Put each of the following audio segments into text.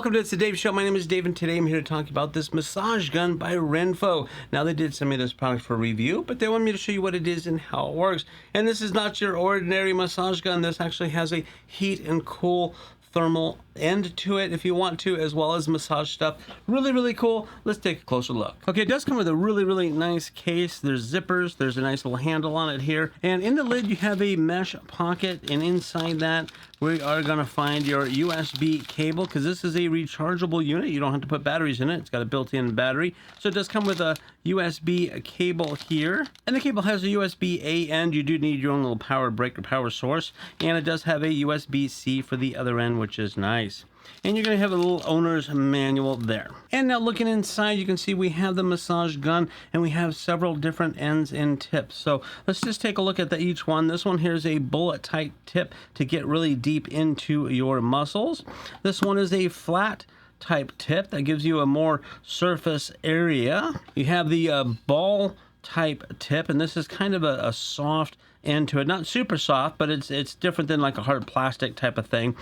Welcome to It's the Dave Show. My name is Dave, and today I'm here to talk about this massage gun by RENPHO. Now, they did send me this product for review, but they want me to show you what it is and how it works. And this is not your ordinary massage gun. This actually has a heat and cool thermal end to it if you want to, as well as massage stuff. Really cool. Let's take a closer look. Okay, it does come with a really nice case. There's zippers, there's a nice little handle on it here, and in the lid you have a mesh pocket, and inside that we are going to find your USB cable, because this is a rechargeable unit. You don't have to put batteries in it. It's got a built-in battery, so it does come with a USB cable here, and the cable has a USB-A end. You do need your own little power break or power source, and it does have a USB-C for the other end, which is nice. And you're going to have a little owner's manual there. And now looking inside, you can see we have the massage gun, and we have several different ends and tips. So let's just take a look at each one. This one here is a bullet type tip to get really deep into your muscles. This one is a flat type tip that gives you a more surface area. You have the ball type tip, and this is kind of a soft end to it. Not super soft, but it's different than like a hard plastic type of thing.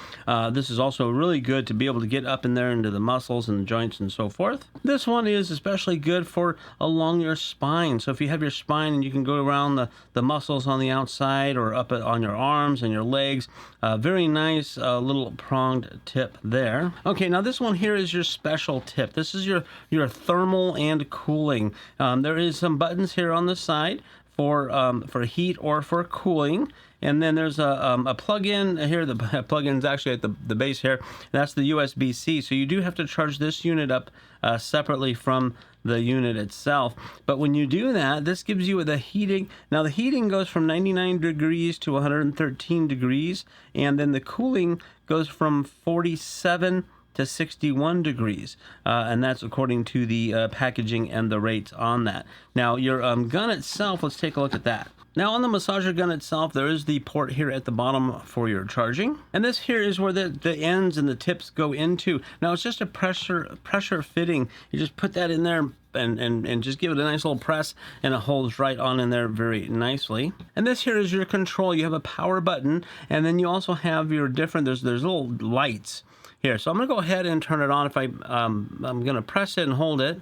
This is also really good to be able to get up in there into the muscles and the joints and so forth. This one is especially good for along your spine. So if you have your spine and you can go around the muscles on the outside or up on your arms and your legs, very nice little pronged tip there. Okay, now this one here is your special tip. This is your thermal and cooling. There is some buttons here on the side for heat or for cooling, and then there's a plug-in here. The plug-in is actually at the base here. That's the USB-C, so you do have to charge this unit up separately from the unit itself. But when you do that, this gives you the heating. Now the heating goes from 99 degrees to 113 degrees, and then the cooling goes from 47 to 61 degrees, and that's according to the packaging and the rates on that. Now your gun itself, let's take a look at that. Now on the massager gun itself, there is the port here at the bottom for your charging, and this here is where the ends and the tips go into. Now it's just a pressure fitting. You just put that in there and just give it a nice little press, and it holds right on in there very nicely. And this here is your control. You have a power button, and then you also have your different, there's little lights here. So I'm going to go ahead and turn it on. If I'm going to press it and hold it,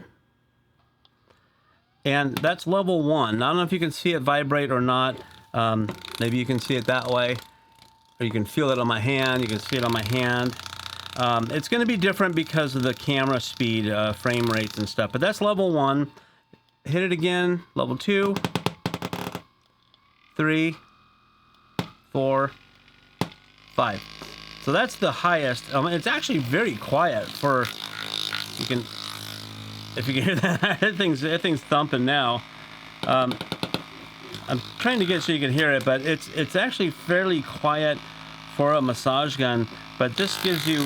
and that's level 1. I don't know if you can see it vibrate or not. Maybe you can see it that way, or you can feel it on my hand. You can see it on my hand. It's going to be different because of the camera speed, frame rates and stuff, but that's level 1. Hit it again. Level 2, 3, 4, 5. So that's the highest. It's actually very quiet for, if you can hear that, that thing's thumping now. I'm trying to get so you can hear it, but it's actually fairly quiet for a massage gun. But this gives you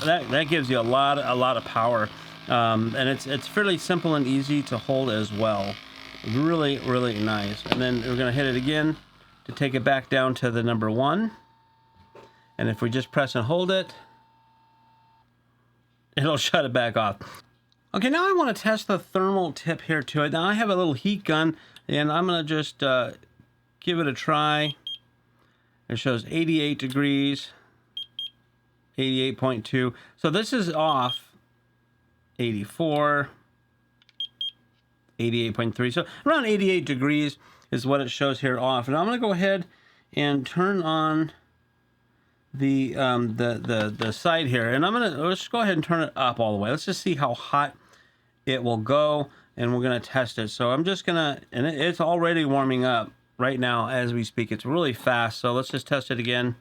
that gives you a lot of power, and it's fairly simple and easy to hold as well. Really nice. And then we're gonna hit it again to take it back down to the number 1. And if we just press and hold it, it'll shut it back off. Okay, now I want to test the thermal tip here to it. Now I have a little heat gun, and I'm going to just give it a try. It shows 88 degrees, 88.2. So this is off 84, 88.3. So around 88 degrees is what it shows here off. And I'm going to go ahead and turn on the side here, and let's go ahead and turn it up all the way. Let's just see how hot it will go, and we're gonna test it. So I'm just gonna, and it's already warming up right now as we speak. It's really fast, so let's just test it again.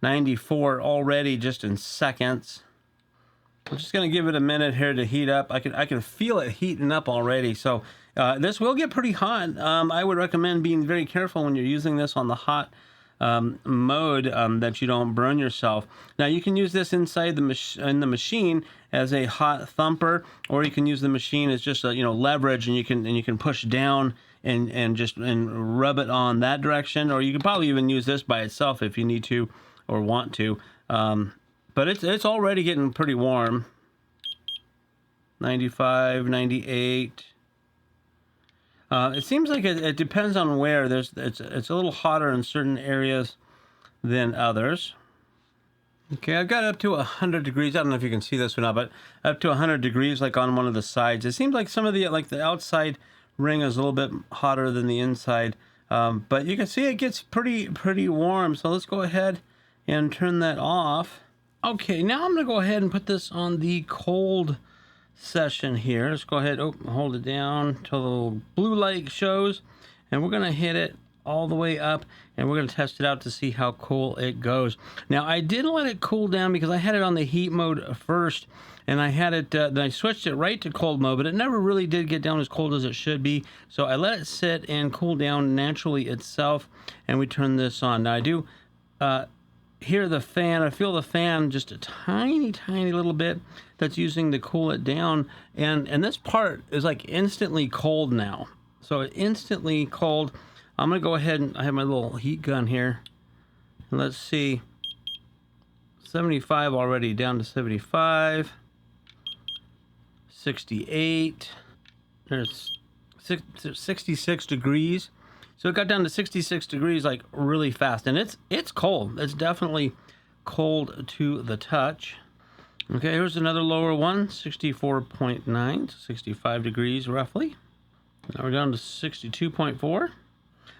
94 already, just in seconds. I'm just gonna give it a minute here to heat up. I can feel it heating up already. So this will get pretty hot. I would recommend being very careful when you're using this on the hot mode, that you don't burn yourself. Now you can use this inside the machine as a hot thumper, or you can use the machine as just a leverage, and you can push down and rub it on that direction, or you can probably even use this by itself if you need to or want to. But it's already getting pretty warm. 95, 98. It seems like it depends on where. It's a little hotter in certain areas than others. Okay, I've got up to 100 degrees. I don't know if you can see this or not, but up to 100 degrees, like on one of the sides. It seems like some of the, like the outside ring is a little bit hotter than the inside. But you can see it gets pretty warm. So let's go ahead and turn that off. Okay, now I'm gonna go ahead and put this on the cold session here. Let's go ahead, hold it down until the little blue light shows. And we're gonna hit it all the way up, and we're going to test it out to see how cool it goes. Now, I didn't let it cool down because I had it on the heat mode first, and I had it, then I switched it right to cold mode, but it never really did get down as cold as it should be. So I let it sit and cool down naturally itself, and we turn this on. Now, I do hear the fan. I feel the fan just a tiny little bit that's using to cool it down, and this part is like instantly cold now. So instantly cold. I'm gonna go ahead and I have my little heat gun here, and let's see, 75 already, down to 75, 68, there's 66 degrees. So it got down to 66 degrees like really fast, and it's cold. It's definitely cold to the touch. Okay, here's another lower one, 64.9, 65 degrees roughly. Now we're down to 62.4.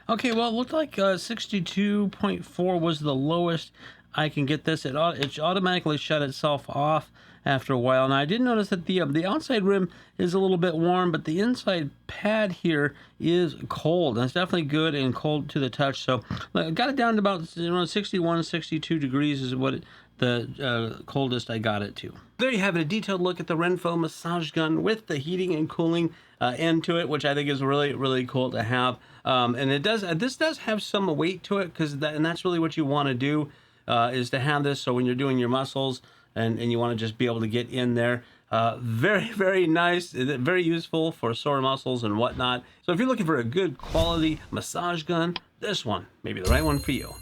Okay, well, it looked like 62.4 was the lowest I can get this. It automatically shut itself off after a while. Now, I did notice that the outside rim is a little bit warm, but the inside pad here is cold. And it's definitely good and cold to the touch. So I got it down to about 61, 62 degrees is what the coldest I got it to. There you have it, a detailed look at the RENPHO massage gun with the heating and cooling end to it, which I think is really cool to have. And this does have some weight to it, and that's really what you want to do, is to have this so when you're doing your muscles and you want to just be able to get in there. Very nice, very useful for sore muscles and whatnot. So if you're looking for a good quality massage gun, this one may be the right one for you.